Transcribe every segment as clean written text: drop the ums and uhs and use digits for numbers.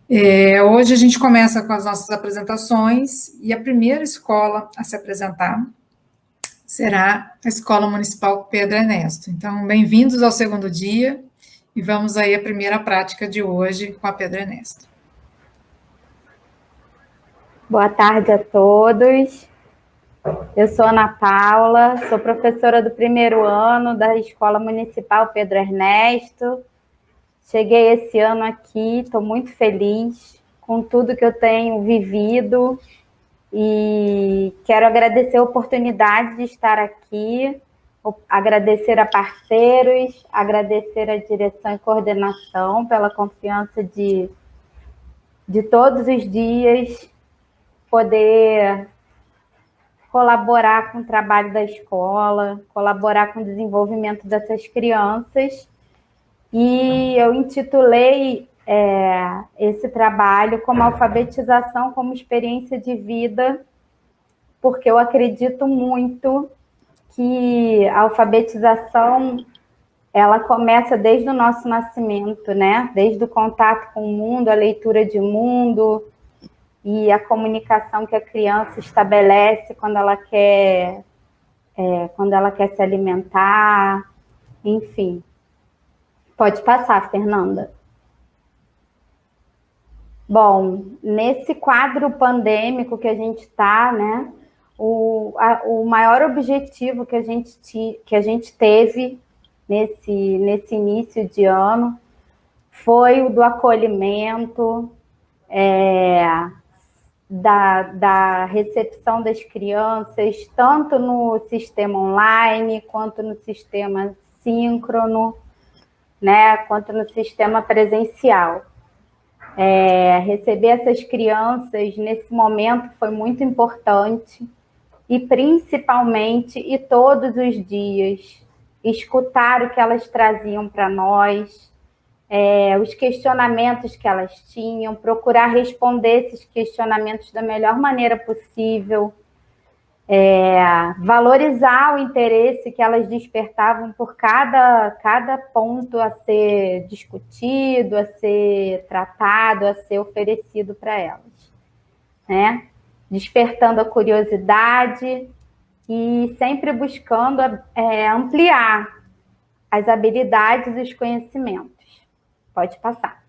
Hoje a gente começa com as nossas apresentações e a primeira escola a se apresentar será a Escola Municipal Pedro Ernesto. Então, bem-vindos ao segundo dia e vamos aí à primeira prática de hoje com a Pedro Ernesto. Boa tarde a todos. Eu sou Ana Paula, sou professora do primeiro ano da Escola Municipal Pedro Ernesto. Cheguei esse ano aqui, estou muito feliz com tudo que eu tenho vivido e quero agradecer a oportunidade de estar aqui, agradecer a parceiros, agradecer a direção e coordenação pela confiança de todos os dias poder colaborar com o trabalho da escola, colaborar com o desenvolvimento dessas crianças. E eu intitulei esse trabalho como alfabetização como experiência de vida, porque eu acredito muito que a alfabetização ela começa desde o nosso nascimento, né? Desde o contato com o mundo, a leitura de mundo e a comunicação que a criança estabelece quando ela quer se alimentar, enfim. Pode passar, Fernanda. Bom, nesse quadro pandêmico que a gente está, né, o maior objetivo que a gente teve nesse início de ano foi o do acolhimento, da recepção das crianças, tanto no sistema online, quanto no sistema síncrono, né, quanto no sistema presencial. Receber essas crianças nesse momento foi muito importante e, principalmente, e todos os dias, escutar o que elas traziam para nós, os questionamentos que elas tinham, procurar responder esses questionamentos da melhor maneira possível, valorizar o interesse que elas despertavam por cada ponto a ser discutido, a ser tratado, a ser oferecido para elas, né? Despertando a curiosidade e sempre buscando ampliar as habilidades e os conhecimentos. Pode passar.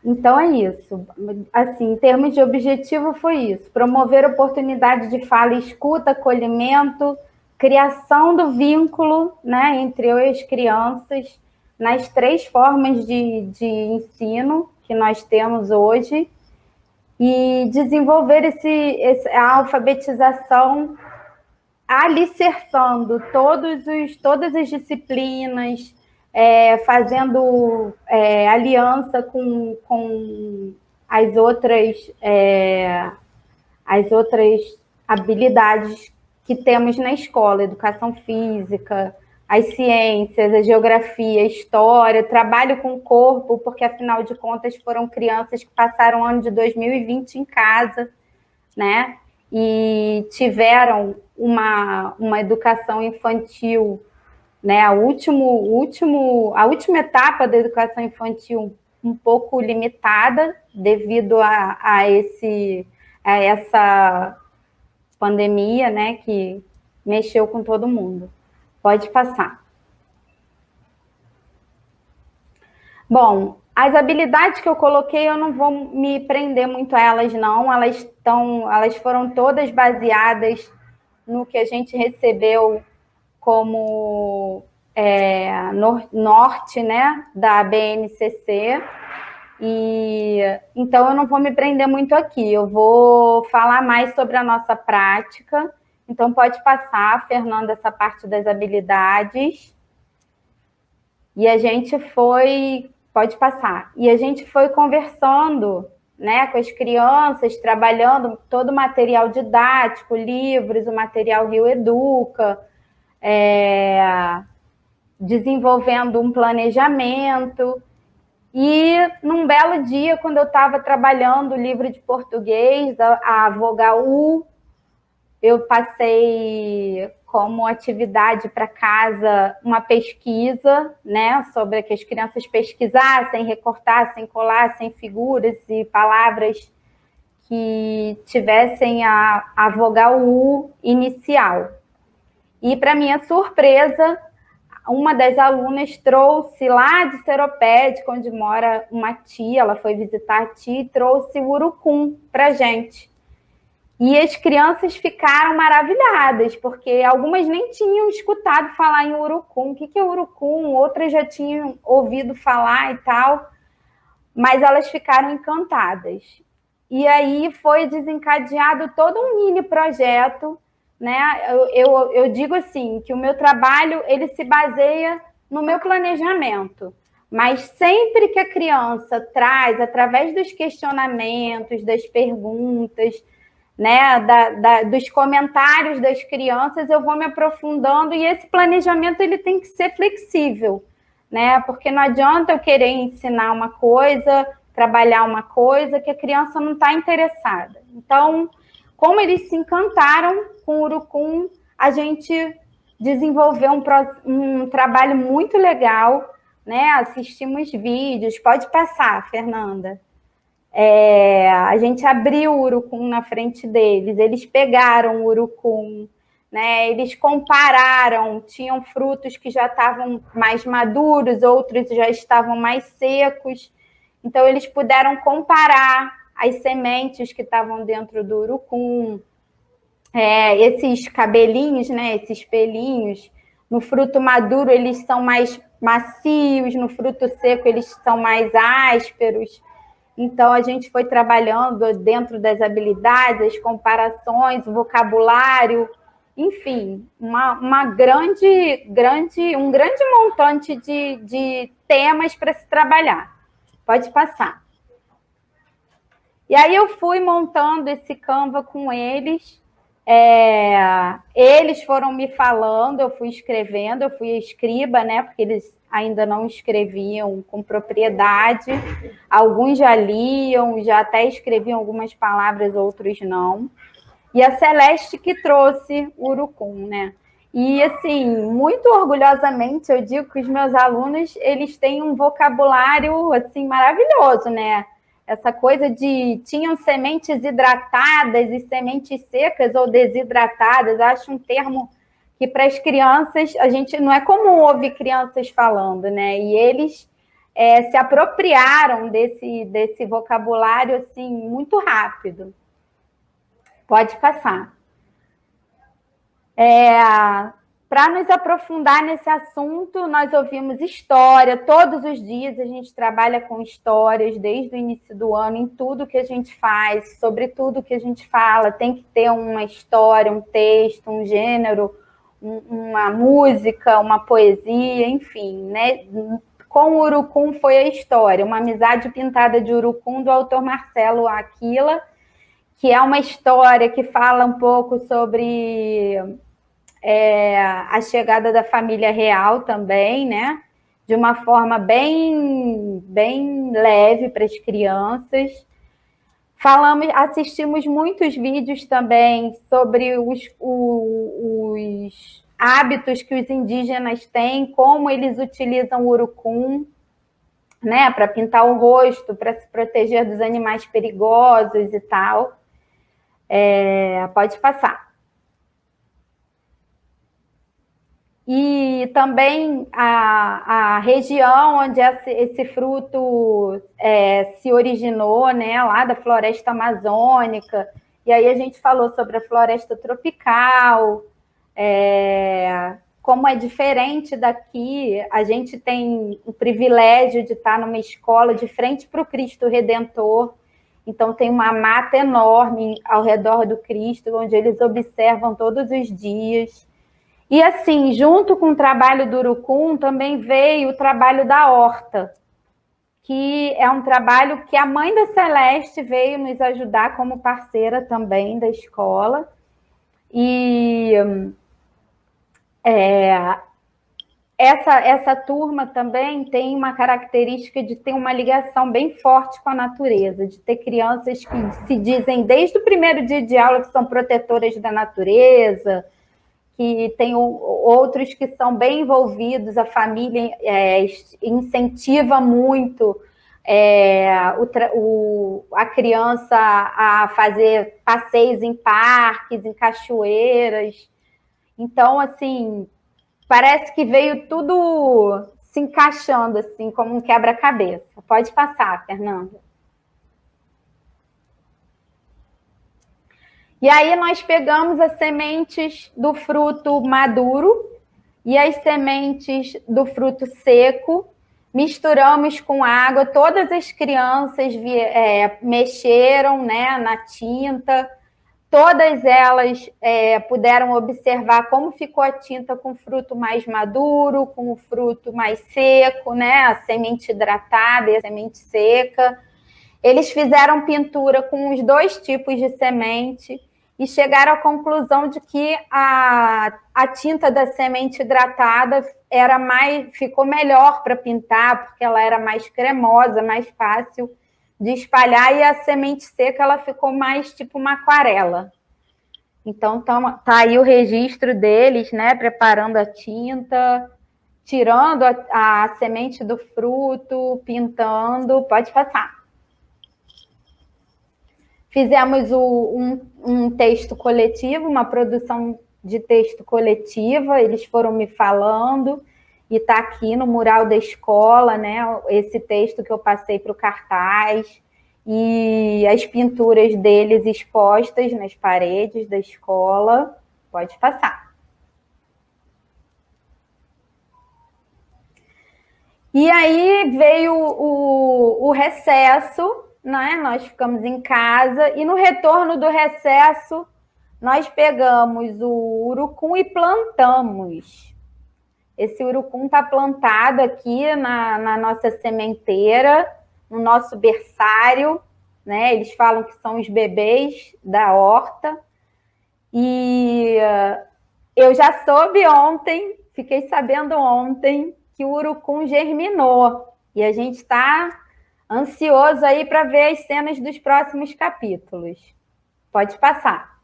Então é isso. Assim, em termos de objetivo foi isso: promover oportunidade de fala, escuta, acolhimento, criação do vínculo, né, entre eu e as crianças nas 3 formas de ensino que nós temos hoje e desenvolver a alfabetização alicerçando todas as disciplinas, fazendo aliança com as outras habilidades que temos na escola, educação física, as ciências, a geografia, a história, trabalho com o corpo, porque, afinal de contas, foram crianças que passaram o ano de 2020 em casa, né? E tiveram uma educação infantil, né? A última etapa da educação infantil um pouco limitada devido a essa pandemia, né? Que mexeu com todo mundo. Pode passar. Bom, as habilidades que eu coloquei, eu não vou me prender muito a elas, não. Elas foram todas baseadas no que a gente recebeu como norte, né, da BNCC. E então eu não vou me prender muito aqui. Eu vou falar mais sobre a nossa prática. Então pode passar, Fernanda, essa parte das habilidades. E a gente foi... Pode passar. E a gente foi conversando, né, com as crianças, trabalhando todo o material didático, livros, o material Rio Educa, desenvolvendo um planejamento. E num belo dia, quando eu estava trabalhando o livro de português, a vogal U, eu passei como atividade para casa uma pesquisa, né, sobre que as crianças pesquisassem, recortassem, colassem figuras e palavras que tivessem a vogal U inicial. E, para minha surpresa, uma das alunas trouxe lá de Seropédica, onde mora uma tia, ela foi visitar a tia e trouxe o urucum para a gente. E as crianças ficaram maravilhadas, porque algumas nem tinham escutado falar em urucum. O que é urucum? Outras já tinham ouvido falar e tal, mas elas ficaram encantadas. E aí foi desencadeado todo um mini projeto, né? Eu digo assim, que o meu trabalho, ele se baseia no meu planejamento, mas sempre que a criança traz, através dos questionamentos, das perguntas, né, dos comentários das crianças, eu vou me aprofundando, e esse planejamento ele tem que ser flexível, né? Porque não adianta eu querer ensinar uma coisa, trabalhar uma coisa que a criança não está interessada. Então, como eles se encantaram com o urucum, a gente desenvolveu um trabalho muito legal, né? Assistimos vídeos, pode passar, Fernanda. A gente abriu o urucum na frente deles, eles pegaram o urucum, né? Eles compararam, tinham frutos que já estavam mais maduros, outros já estavam mais secos, então eles puderam comparar as sementes que estavam dentro do urucum, esses cabelinhos, né? Esses pelinhos, no fruto maduro eles são mais macios, no fruto seco eles são mais ásperos. Então, a gente foi trabalhando dentro das habilidades, as comparações, o vocabulário, enfim, um grande montante de temas para se trabalhar. Pode passar. E aí eu fui montando esse Canva com eles. Eles foram me falando, eu fui escrevendo, eu fui escriba, né? Porque eles ainda não escreviam com propriedade. Alguns já liam, já até escreviam algumas palavras, outros não. E a Celeste que trouxe o urucum, né? E, assim, muito orgulhosamente, eu digo que os meus alunos, eles têm um vocabulário, assim, maravilhoso, né? Essa coisa de... Tinham sementes hidratadas e sementes secas ou desidratadas. Eu acho um termo que, para as crianças, a gente não é comum ouvir crianças falando, né? E eles se apropriaram desse vocabulário, assim, muito rápido. Pode passar. Para nos aprofundar nesse assunto, nós ouvimos história. Todos os dias a gente trabalha com histórias, desde o início do ano, em tudo que a gente faz, sobre tudo que a gente fala. Tem que ter uma história, um texto, um gênero, uma música, uma poesia, enfim, né? Com o urucum foi a história, Uma Amizade Pintada de Urucum, do autor Marcelo Aquila, que é uma história que fala um pouco sobre a chegada da família real também, né? De uma forma bem leve para as crianças. Assistimos muitos vídeos também sobre os hábitos que os indígenas têm, como eles utilizam o urucum, né? Para pintar o rosto, para se proteger dos animais perigosos e tal. Pode passar. E também a região onde esse fruto se originou, né, lá da floresta amazônica. E aí a gente falou sobre a floresta tropical, como é diferente daqui. A gente tem o privilégio de estar numa escola de frente para o Cristo Redentor. Então, tem uma mata enorme ao redor do Cristo, onde eles observam todos os dias. E, assim, junto com o trabalho do urucum, também veio o trabalho da horta, que é um trabalho que a mãe da Celeste veio nos ajudar como parceira também da escola. E essa turma também tem uma característica de ter uma ligação bem forte com a natureza, de ter crianças que se dizem, desde o primeiro dia de aula, que são protetoras da natureza, que tem outros que são bem envolvidos, a família incentiva muito a criança a fazer passeios em parques, em cachoeiras. Então, assim, parece que veio tudo se encaixando, assim, como um quebra-cabeça. Pode passar, Fernanda. E aí nós pegamos as sementes do fruto maduro e as sementes do fruto seco, misturamos com água, todas as crianças mexeram, né, na tinta, todas elas puderam observar como ficou a tinta com o fruto mais maduro, com o fruto mais seco, né, a semente hidratada e a semente seca. Eles fizeram pintura com os dois tipos de semente e chegaram à conclusão de que a tinta da semente hidratada ficou melhor para pintar, porque ela era mais cremosa, mais fácil de espalhar, e a semente seca ela ficou mais tipo uma aquarela. Então, tá aí o registro deles, né, preparando a tinta, tirando a semente do fruto, pintando. Pode passar. Fizemos um texto coletivo, uma produção de texto coletiva, eles foram me falando, e está aqui no mural da escola, né, esse texto que eu passei para o cartaz, e as pinturas deles expostas nas paredes da escola. Pode passar. E aí veio o recesso, né? Nós ficamos em casa e no retorno do recesso nós pegamos o urucum e plantamos. Esse urucum está plantado aqui na nossa sementeira, no nosso berçário, né? Eles falam que são os bebês da horta. E eu já soube ontem, fiquei sabendo ontem, que o urucum germinou. E a gente está ansioso aí para ver as cenas dos próximos capítulos. Pode passar.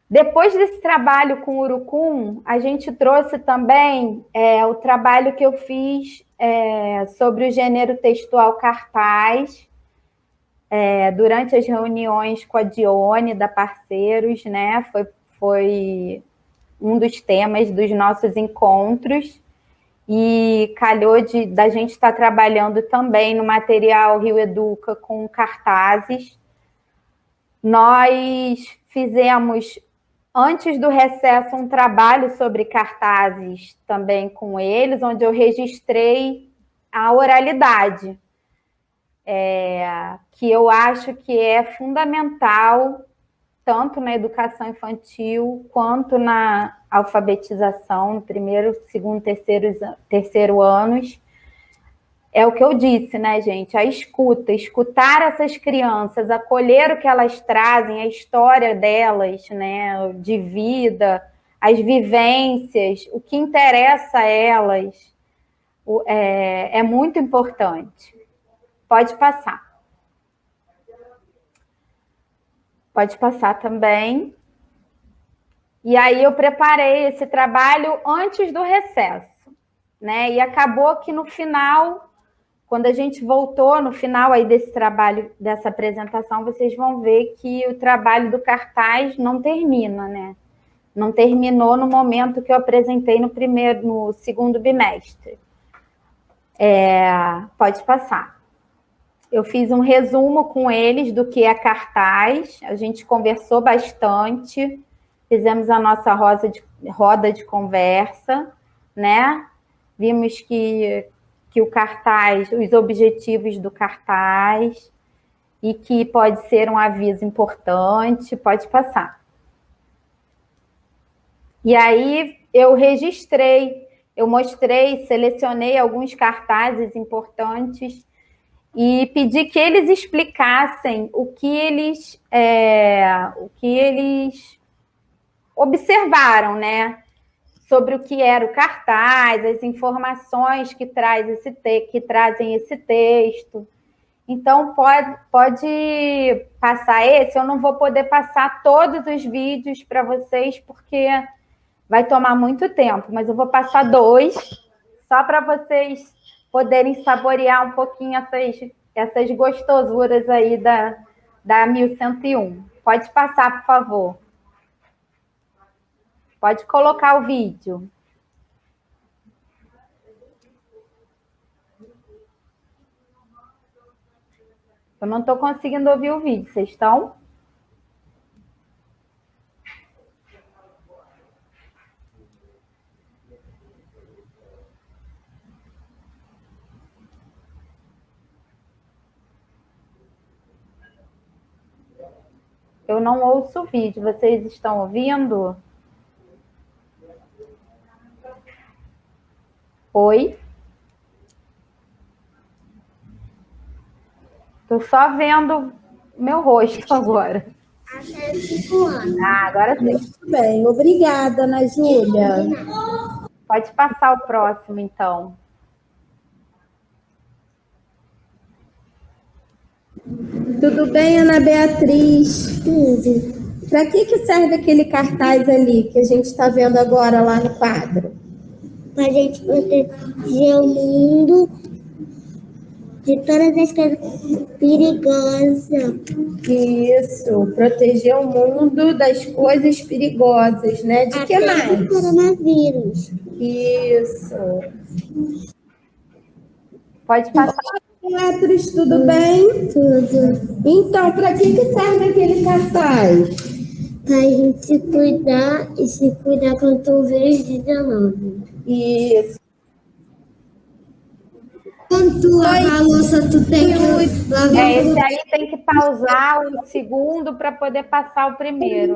Depois desse trabalho com o urucum, a gente trouxe também o trabalho que eu fiz sobre o gênero textual cartaz, durante as reuniões com a Dione, da Parceiros, né? Foi um dos temas dos nossos encontros. E calhou da gente estar trabalhando também no material Rio Educa com cartazes. Nós fizemos, antes do recesso, um trabalho sobre cartazes também com eles, onde eu registrei a oralidade, que eu acho que é fundamental, tanto na educação infantil quanto na alfabetização, no primeiro, segundo, terceiro anos. É o que eu disse, né, gente? A escutar essas crianças, acolher o que elas trazem, a história delas, né, de vida, as vivências, o que interessa a elas, é muito importante. Pode passar. Pode passar também. E aí eu preparei esse trabalho antes do recesso, né? E acabou que no final, quando a gente voltou, no final aí desse trabalho, dessa apresentação, vocês vão ver que o trabalho do cartaz não termina, né? Não terminou no momento que eu apresentei no segundo bimestre. Pode passar. Eu fiz um resumo com eles do que é cartaz, a gente conversou bastante, fizemos a nossa roda de conversa, né? Vimos que o cartaz, os objetivos do cartaz, e que pode ser um aviso importante. Pode passar. E aí eu registrei, eu mostrei, selecionei alguns cartazes importantes e pedi que eles explicassem o que eles observaram, né? sobre o que era o cartaz, as informações que trazem esse texto. Então, pode passar esse. Eu não vou poder passar todos os vídeos para vocês, porque vai tomar muito tempo, mas eu vou passar 2, só para vocês poderem saborear um pouquinho essas gostosuras aí da 1101. Pode passar, por favor. Pode colocar o vídeo. Eu não estou conseguindo ouvir o vídeo. Vocês estão? Eu não ouço o vídeo. Vocês estão ouvindo? Oi? Estou só vendo meu rosto agora. Até 5 anos. Agora sim. Muito bem, obrigada, Ana Júlia. Pode passar o próximo, então. Tudo bem, Ana Beatriz? Tudo. Para que serve aquele cartaz ali que a gente está vendo agora lá no quadro? Para a gente proteger o mundo de todas as coisas perigosas. Isso, proteger o mundo das coisas perigosas, né? De que mais? Do coronavírus. Isso. Pode passar. Beatriz, tudo bem? Tudo. Então, para que serve aquele cartaz? Para a gente se cuidar e se cuidar contra o vírus 19. Isso. Quando tu lavar a louça, tu tem que lavar. Esse aí tem que pausar o segundo para poder passar o primeiro.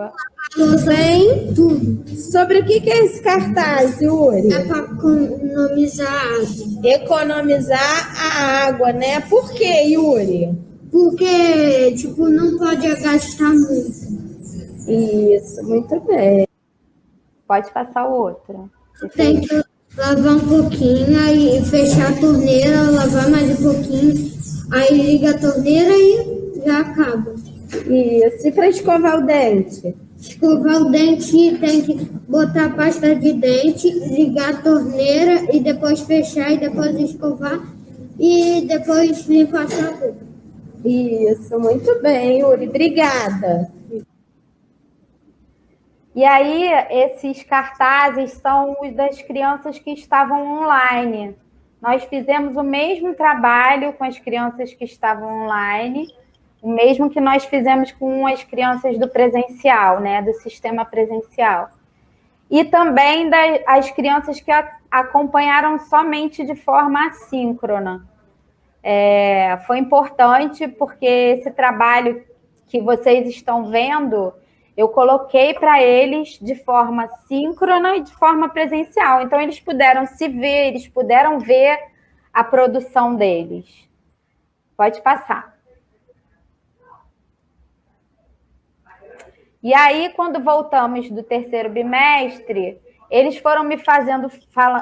Bem, tudo. Sobre o que é esse cartaz, Yuri? É para economizar a água. Economizar a água, né? Por quê, Yuri? Porque, tipo, não pode gastar muito. Isso, muito bem. Pode passar o outro. Tem que lavar um pouquinho, aí fechar a torneira, lavar mais um pouquinho, aí liga a torneira e já acaba. Isso. E para escovar o dente? Escovar o dente tem que botar a pasta de dente, ligar a torneira e depois fechar e depois escovar e depois limpar a sua boca. Isso, muito bem, Yuri. Obrigada. E aí, esses cartazes são os das crianças que estavam online. Nós fizemos o mesmo trabalho com as crianças que estavam online, o mesmo que nós fizemos com as crianças do presencial, né, do sistema presencial. E também as crianças que acompanharam somente de forma assíncrona. Foi importante porque esse trabalho que vocês estão vendo, eu coloquei para eles de forma síncrona e de forma presencial. Então, eles puderam se ver, eles puderam ver a produção deles. Pode passar. E aí, quando voltamos do terceiro bimestre, eles foram me fazendo...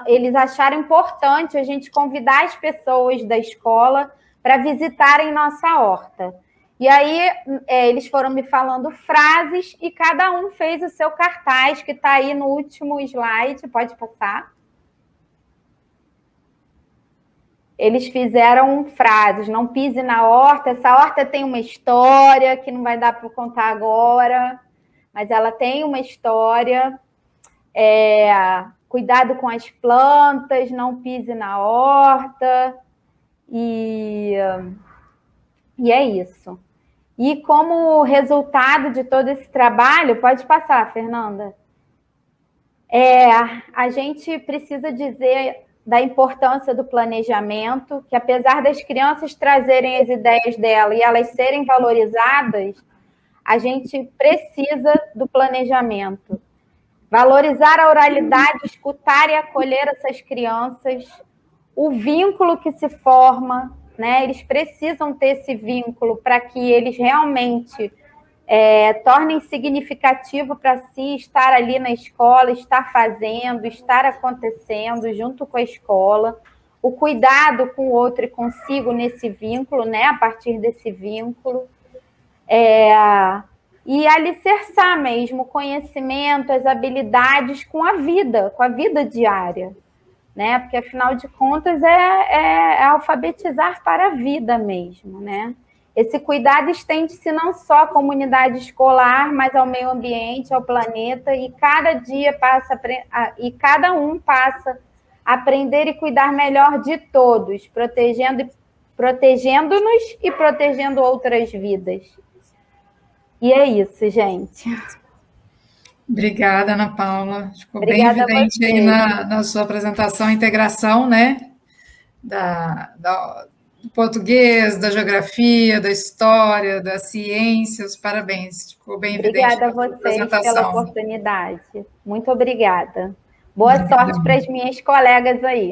Eles acharam importante a gente convidar as pessoas da escola para visitarem nossa horta. E aí, eles foram me falando frases e cada um fez o seu cartaz, que está aí no último slide. Pode passar. Eles fizeram frases. Não pise na horta. Essa horta tem uma história que não vai dar para contar agora, mas ela tem uma história. Cuidado com as plantas, não pise na horta. E é isso. E como resultado de todo esse trabalho, pode passar, Fernanda, a gente precisa dizer da importância do planejamento, que apesar das crianças trazerem as ideias dela e elas serem valorizadas, a gente precisa do planejamento. Valorizar a oralidade, escutar e acolher essas crianças, o vínculo que se forma, né? Eles precisam ter esse vínculo para que eles realmente tornem significativo para si estar ali na escola, estar fazendo, estar acontecendo junto com a escola, o cuidado com o outro e consigo nesse vínculo, né, a partir desse vínculo, e alicerçar mesmo o conhecimento, as habilidades com a vida diária, né, porque afinal de contas é alfabetizar para a vida mesmo, né. Esse cuidado estende-se não só à comunidade escolar, mas ao meio ambiente, ao planeta, e cada dia e cada um passa a aprender e cuidar melhor de todos, protegendo-nos e protegendo outras vidas. E é isso, gente. Obrigada, Ana Paula. Ficou Obrigada bem evidente aí na sua apresentação a integração, né, do português, da geografia, da história, das ciências. Parabéns, ficou bem evidente na sua apresentação. Obrigada a vocês pela oportunidade. Muito obrigada. Boa sorte para as minhas colegas aí.